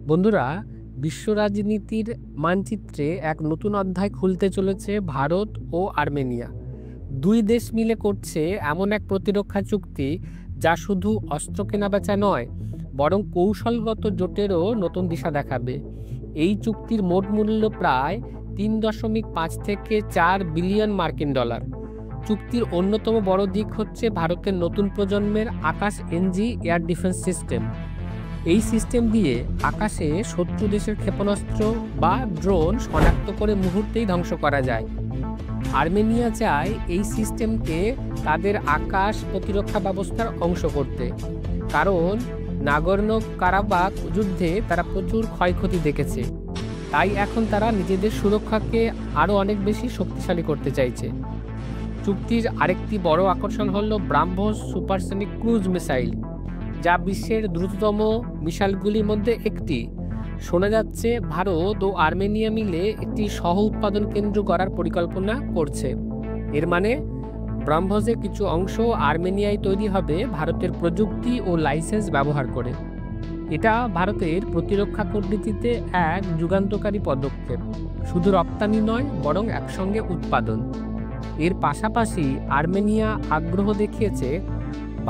বন্ধুরা, বিশ্ব রাজনীতির মানচিত্রে এক নতুন অধ্যায় খুলতে চলেছে ভারত ও আর্মেনিয়া। দুই দেশ মিলে করছে এমন এক প্রতিরক্ষা চুক্তি যা শুধু অস্ত্র কেনাবেচা নয়, বরং কৌশলগত জোটেরও নতুন দিশা দেখাবে। এই চুক্তির মোট মূল্য প্রায় 3.5 থেকে 4 বিলিয়ন মার্কিন ডলার। চুক্তির অন্যতম বড় দিক হচ্ছে ভারতের নতুন প্রজন্মের আকাশ এনজি এয়ার ডিফেন্স সিস্টেম। এই সিস্টেম দিয়ে আকাশে শত্রু দেশের ক্ষেপণাস্ত্র বা ড্রোন শনাক্ত করে মুহূর্তেই ধ্বংস করা যায়। আর্মেনিয়া চায় এই সিস্টেমকে তাদের আকাশ প্রতিরক্ষা ব্যবস্থার অংশ করতে, কারণ নাগর্নো কারাবাখ যুদ্ধে তারা প্রচুর ক্ষয়ক্ষতি দেখেছে। তাই এখন তারা নিজেদের সুরক্ষাকে আরও অনেক বেশি শক্তিশালী করতে চাইছে। চুক্তির আরেকটি বড় আকর্ষণ হল ব্রাহ্মোস সুপারসনিক ক্রুজ মিসাইল, যা বিশ্বের দ্রুততম মিসাইলগুলির মধ্যে একটি। শোনা যাচ্ছে ভারত ও আর্মেনিয়া মিলে একটি সহ উৎপাদন কেন্দ্র গড়ার পরিকল্পনা করছে। এর মানে ব্রাহ্মোসের কিছু অংশ আর্মেনিয়ায় তৈরি হবে ভারতের প্রযুক্তি ও লাইসেন্স ব্যবহার করে। এটা ভারতের প্রতিরক্ষা কূটনীতিতে এক যুগান্তকারী পদক্ষেপ। শুধু রপ্তানি নয়, বরং একসঙ্গে উৎপাদন। এর পাশাপাশি আর্মেনিয়া আগ্রহ দেখিয়েছে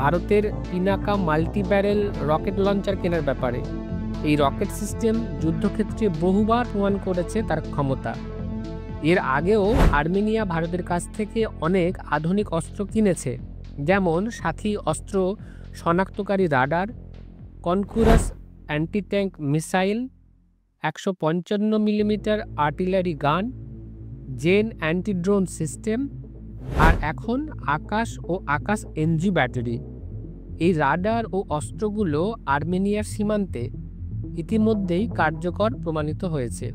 ভারতের Pinaka multi barrel rocket launcher কেনার ব্যাপারে। এই রকেট সিস্টেম যুদ্ধক্ষেত্রে বহুবার প্রমাণ করেছে তার ক্ষমতা। এর আগেও আর্মেনিয়া ভারতের কাছ থেকে অনেক আধুনিক অস্ত্র কিনেছে, যেমন সাথী অস্ত্র শনাক্তকারী radar, Konkurs anti tank missile, 155 millimetre artillery gun, Zen anti drone system, আর এখন আকাশ ও আকাশ এনজি ব্যাটারি। এই রাডার ও অস্ত্রগুলো আর্মেনিয়ার সীমান্তে ইতিমধ্যেই কার্যকর প্রমাণিত হয়েছে।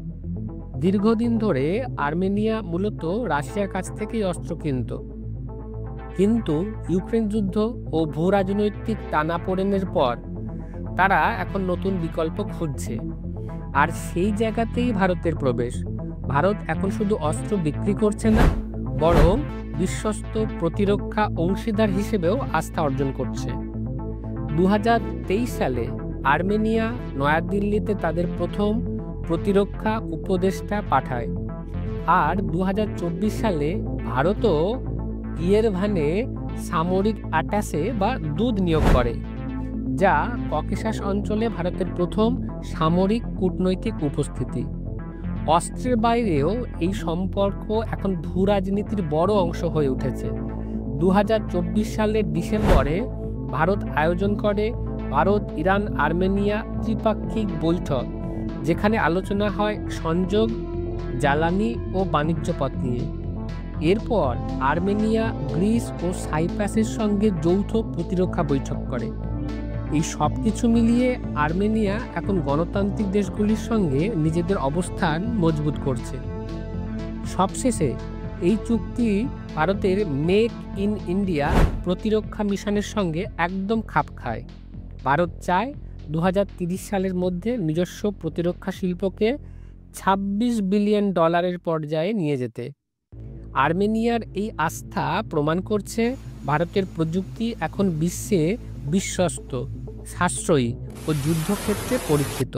দীর্ঘদিন ধরে আর্মেনিয়া মূলত রাশিয়ার কাছ থেকেই অস্ত্র কিনত, কিন্তু ইউক্রেন যুদ্ধ ও ভূ রাজনৈতিক টানাপোড়েনের পর তারা এখন নতুন বিকল্প খুঁজছে। আর সেই জায়গাতেই ভারতের প্রবেশ। ভারত এখন শুধু অস্ত্র বিক্রি করছে না, বরং বিশ্বস্ত প্রতিরক্ষা অংশীদার হিসেবেও আস্থা অর্জন করছে। 2023 সালে আর্মেনিয়া নয়াদিল্লিতে তাদের প্রথম প্রতিরক্ষা উপদেষ্টা পাঠায়, আর 2024 সালে ভারতও ইয়েরভানে সামরিক অ্যাটাশে বা দূত নিয়োগ করে, যা ককেশাস অঞ্চলে ভারতের প্রথম সামরিক কূটনৈতিক উপস্থিতি। অস্ত্রের বাইরেও এই সম্পর্ক এখন ভূ রাজনীতির বড় অংশ হয়ে উঠেছে। 2024 সালের ডিসেম্বরে ভারত আয়োজন করে ভারত ইরান আর্মেনিয়া ত্রিপাক্ষিক বৈঠক, যেখানে আলোচনা হয় সংযোগ, জ্বালানি ও বাণিজ্য পথ নিয়ে। এরপর আর্মেনিয়া গ্রিস ও সাইপ্রাসের সঙ্গে যৌথ প্রতিরক্ষা বৈঠক করে। এই সব কিছু মিলিয়ে আর্মেনিয়া এখন গণতান্ত্রিক দেশগুলির সঙ্গে নিজেদের অবস্থান মজবুত করছে। সবশেষে এই চুক্তি ভারতের মেক ইন ইন্ডিয়া প্রতিরক্ষা মিশনের সঙ্গে একদম খাপ খায়। ভারত চায় 2030 সালের মধ্যে নিজস্ব প্রতিরক্ষা শিল্পকে $26 বিলিয়ন পর্যায়ে নিয়ে যেতে। আর্মেনিয়ার এই আস্থা প্রমাণ করছে ভারতের প্রযুক্তি এখন বিশ্বে বিশ্বস্ত, সাশ্রয়ী ও যুদ্ধক্ষেত্রে পরীক্ষিত।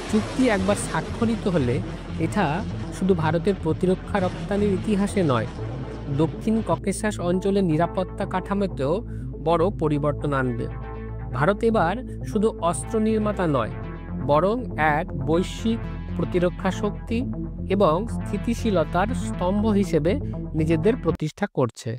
চুক্তি একবার স্বাক্ষরিত হলে এটা শুধু ভারতের প্রতিরক্ষা রপ্তানির ইতিহাসে নয়, দক্ষিণ ককেশাস অঞ্চলের নিরাপত্তা কাঠামোতেও বড় পরিবর্তন আনবে। ভারত এবার শুধু অস্ত্র নির্মাতা নয়, বরং এক বৈশ্বিক প্রতিরক্ষা শক্তি এবং স্থিতিশীলতার স্তম্ভ হিসেবে নিজেদের প্রতিষ্ঠা করছে।